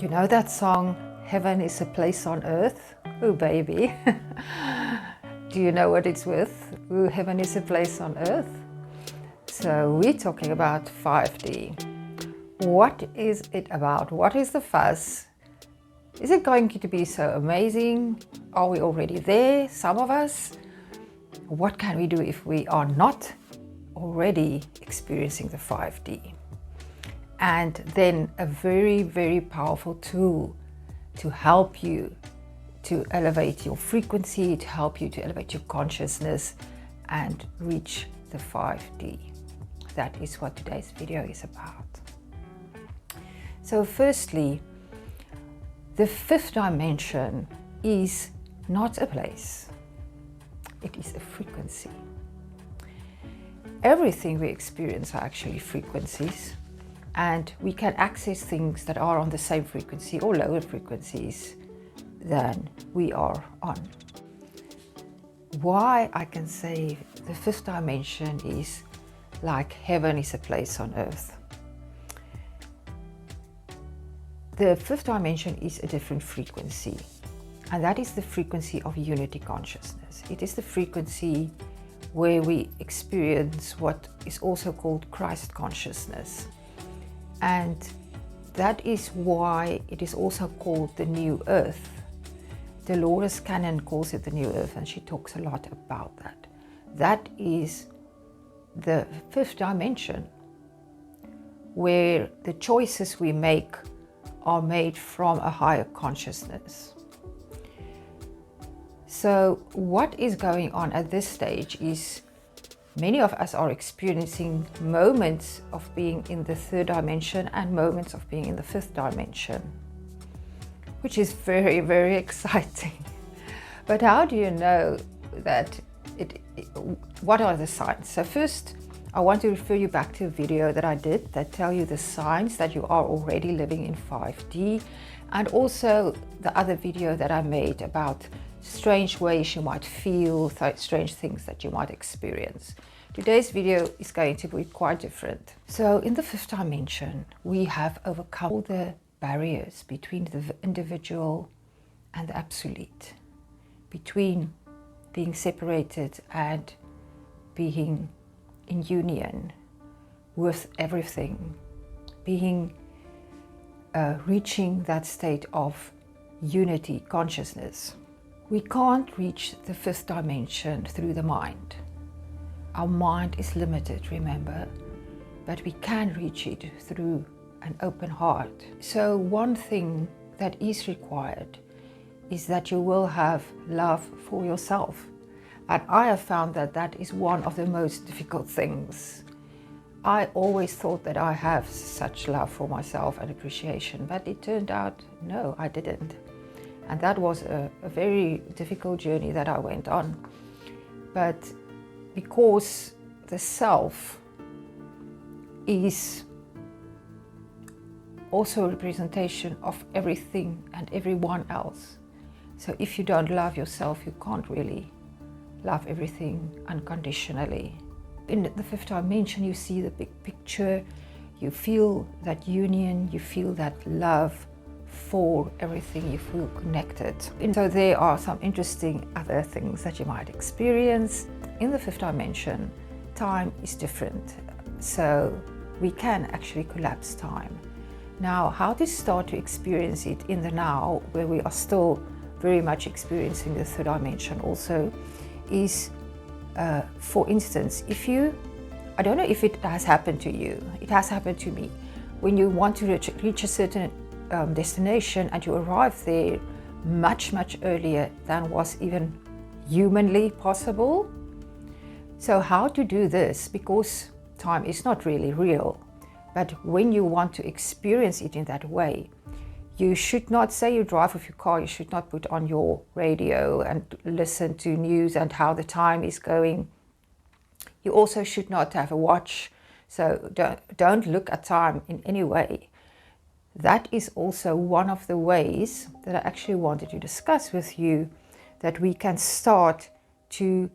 You know that song, Heaven is a Place on Earth? Oh, baby. Do you know what it's with? Oh, heaven is a place on earth. So we're talking about 5D. What is it about? What is the fuss? Is it going to be so amazing? Are we already there, some of us? What can we do if we are not already experiencing the 5D? And then a very, very powerful tool to help you to elevate your frequency, to help you to elevate your consciousness and reach the 5D. That is what today's video is about. So firstly, the fifth dimension is not a place. It is a frequency. Everything we experience are actually frequencies, and we can access things that are on the same frequency or lower frequencies than we are on. Why I can say the fifth dimension is like heaven is a place on earth. The fifth dimension is a different frequency, and that is the frequency of unity consciousness. It is the frequency where we experience what is also called Christ consciousness. And that is why it is also called the New Earth. Delores calls it the New Earth, and she talks a lot about that. That is the fifth dimension, where the choices we make are made from a higher consciousness. So what is going on at this stage is many of us are experiencing moments of being in the third dimension and moments of being in the fifth dimension, which is very, very exciting. But how do you know that what are the signs? So first, I want to refer you back to a video that I did that tell you the signs that you are already living in 5D, and also the other video that I made about strange ways you might feel, strange things that you might experience. Today's video is going to be quite different. So in the fifth dimension, we have overcome all the barriers between the individual and the absolute, between being separated and being in union with everything, reaching that state of unity consciousness. We can't reach the fifth dimension through the mind. Our mind is limited, remember, but we can reach it through an open heart. So one thing that is required is that you will have love for yourself. And I have found that that is one of the most difficult things. I always thought that I have such love for myself and appreciation, but it turned out, no, I didn't. And that was a very difficult journey that I went on. But because the self is also a representation of everything and everyone else. So if you don't love yourself, you can't really love everything unconditionally. In the fifth dimension, you see the big picture, you feel that union, you feel that love for everything, you feel connected. And so there are some interesting other things that you might experience. In the fifth dimension, time is different, so we can actually collapse time. Now, how to start to experience it in the now, where we are still very much experiencing the third dimension also, is, for instance, I don't know if it has happened to you, it has happened to me. When you want to reach a certain destination and you arrive there much, much earlier than was even humanly possible. So how to do this? Because time is not really real, but when you want to experience it in that way, you should not, say you drive with your car, you should not put on your radio and listen to news and how the time is going. You also should not have a watch, so don't look at time in any way. That is also one of the ways that I actually wanted to discuss with you, that we can start to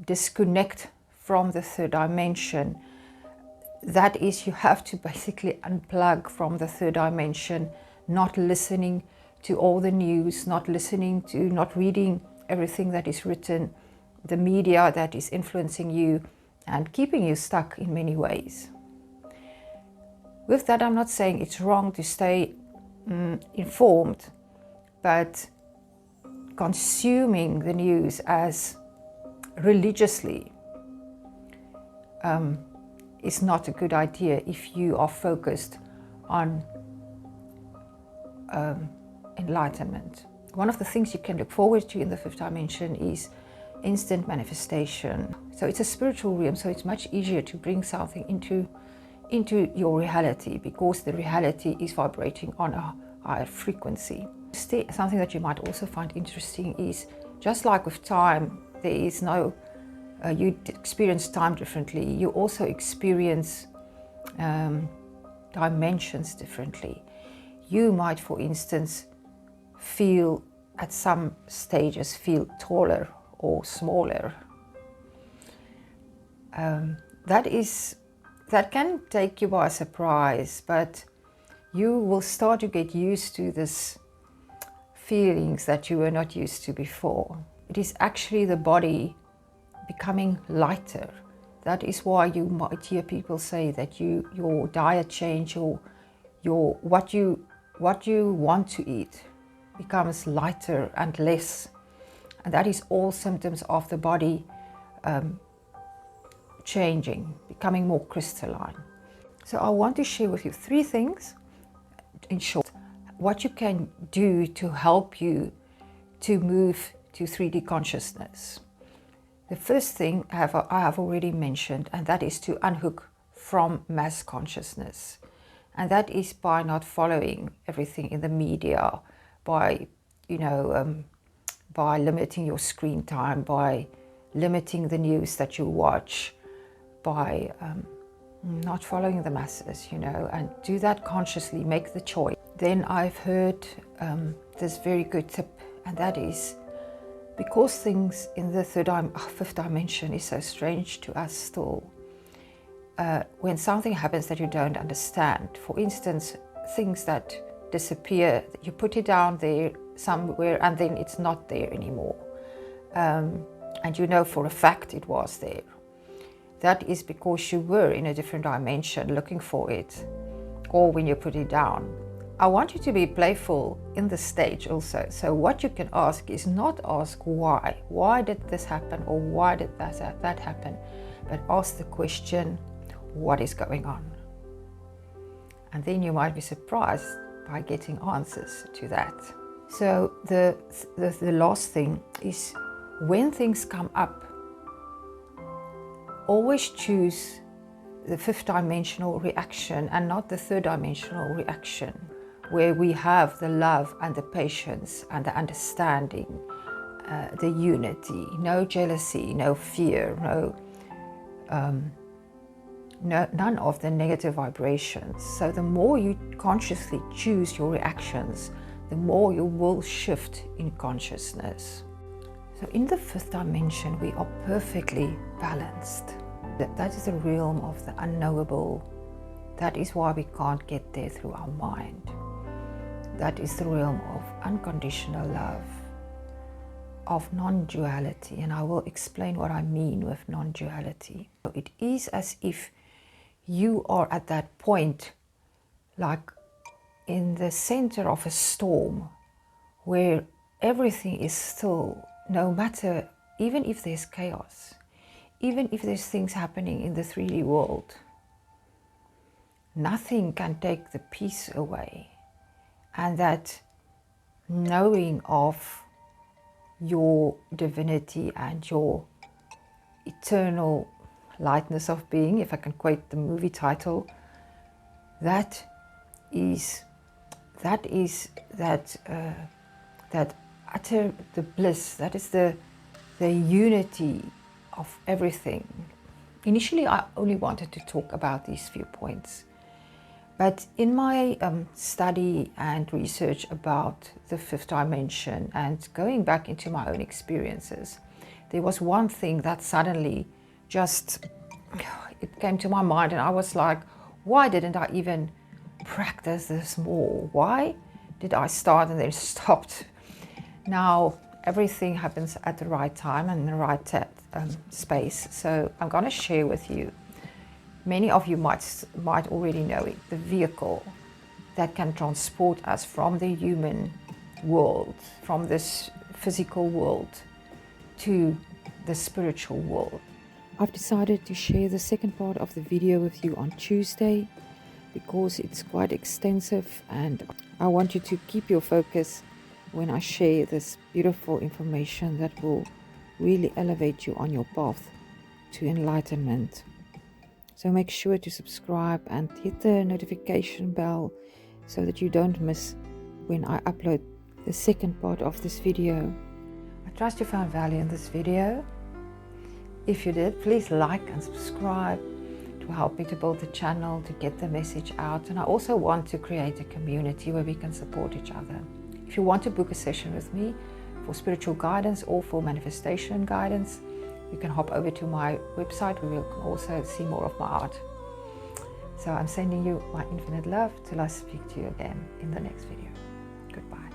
disconnect from the third dimension. That is, you have to basically unplug from the third dimension not listening to all the news, not reading everything that is written, the media that is influencing you and keeping you stuck in many ways. With that, I'm not saying it's wrong to stay informed, but consuming the news as religiously is not a good idea if you are focused on enlightenment. One of the things you can look forward to in the fifth dimension is instant manifestation. So it's a spiritual realm, so it's much easier to bring something into your reality because the reality is vibrating on a higher frequency. Something that you might also find interesting is, just like with time, there is no, you experience time differently, you also experience dimensions differently. You might, for instance, feel at some stages taller or smaller. That can take you by surprise, but you will start to get used to this feelings that you were not used to before. It is actually the body becoming lighter. That is why you might hear people say that your diet change, what you want to eat becomes lighter and less. And that is all symptoms of the body changing, becoming more crystalline. So I want to share with you 3 things, in short, what you can do to help you to move to 3D consciousness. The first thing I have already mentioned, and that is to unhook from mass consciousness. And that is by not following everything in the media, by limiting your screen time, by limiting the news that you watch, by not following the masses, and do that consciously, make the choice. Then I've heard this very good tip, and that is, because things in the fifth dimension is so strange to us still, when something happens that you don't understand, for instance, things that disappear, you put it down there somewhere and then it's not there anymore. And you know for a fact it was there. That is because you were in a different dimension looking for it, or when you put it down. I want you to be playful in the stage also. So what you can ask is not ask why. Why did this happen, or why did that happen? But ask the question, what is going on? And then you might be surprised by getting answers to that. So the last thing is, when things come up, always choose the fifth dimensional reaction and not the third dimensional reaction, where we have the love and the patience and the understanding, the unity, no jealousy, no fear, none of the negative vibrations. So the more you consciously choose your reactions, the more you will shift in consciousness. So in the fifth dimension, we are perfectly balanced. That is the realm of the unknowable. That is why we can't get there through our mind. That is the realm of unconditional love, of non-duality, and I will explain what I mean with non-duality. So it is as if you are at that point, like in the center of a storm, where everything is still, no matter, even if there's chaos, even if there's things happening in the 3D world, nothing can take the peace away. And that knowing of your divinity and your eternal lightness of being, if I can quote the movie title, that utter the bliss, that is the unity of everything. Initially, I only wanted to talk about these few points, but in my study and research about the fifth dimension and going back into my own experiences, there was one thing that suddenly it came to my mind, and I was like, why didn't I even practice this more? Why did I start and then stopped. Now everything happens at the right time and in the right space. So I'm going to share with you, many of you might already know it, the vehicle that can transport us from the human world, from this physical world, to the spiritual world. I've decided to share the second part of the video with you on Tuesday because it's quite extensive, and I want you to keep your focus when I share this beautiful information that will really elevate you on your path to enlightenment. So make sure to subscribe and hit the notification bell so that you don't miss when I upload the second part of this video. I trust you found value in this video. If you did, please like and subscribe to help me to build the channel, to get the message out. And I also want to create a community where we can support each other. If you want to book a session with me for spiritual guidance or for manifestation guidance, you can hop over to my website where you can also see more of my art. So I'm sending you my infinite love till I speak to you again in the next video. Goodbye.